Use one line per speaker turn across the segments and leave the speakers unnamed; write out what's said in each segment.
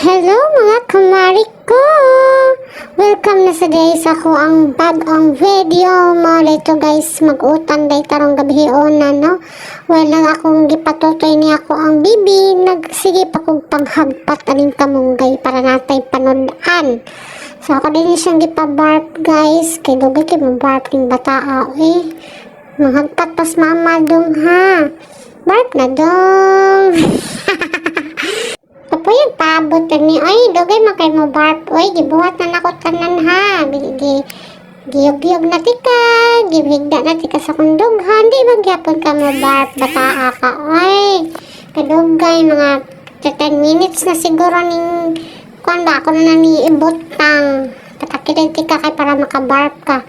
Hello mga kamari ko! Welcome na sa guys ako ang bagong video mo dito guys, mag-utan day tarong gabi na no. Well lang akong gipatutoy ni ako ang bibi, nagsige pa kong panghagpat aning kamunggay para natay panodan. So ako din siyang gipabarp guys, kay dugay kay mabarp ning bataa eh. Manghagpat pas mama dong ha. Barp na dong. Apo yung paabot ni ay dugay makay mo barp oy gibuhat na nako tanan ha giyog-giyog na tika gibigda na tika sa kundughan di ba gyapon ka mo barp bataa ka oy kadugay mga 10 minutes na siguro ning kuan ba ako na ni ibutang patakilin tika kay para makabarp ka.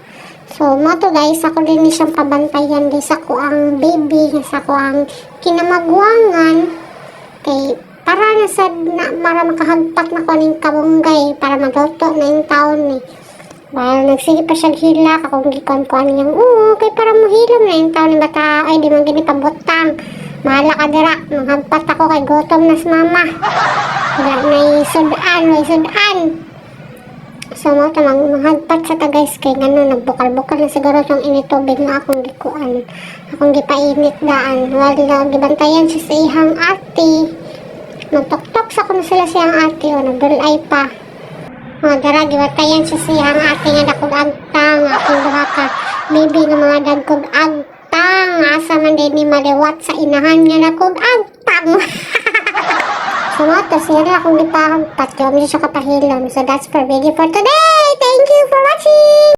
So mo to guys, ako din ni siyang pabantayan guys, ako ang baby ako ang kinamagwangan kay para na sa para makahagpat na ko ning kamunggay para maluto na yung taon ni. Well, nagsige pa siya hilak akong gikon ko niyang kay para mo hilom na yung taon ni bata ay di man gini pabutang. Mahala ka dira, maghagpat ako kay gutom na si mama. Wala na sudan. So mo ta maghagpat sa ta guys kay ngano nagbukal-bukal na siguro tong initubig na akong gikuan. Akong gipainit daan. Well, gibantayan siya sa ihang ate. Nagtok-tok sa kung sila siyang ate o nagdulay pa. Dara, giwatayan siya siyang ate nga dakog agtang. Akong duha ka baby nga mga dagkog agtang. Asa man din ni maliwat sa inahan nga dakog agtang. So to siya akong gipahagpat. Di siya kapahilom. So that's for video for today. Thank you for watching!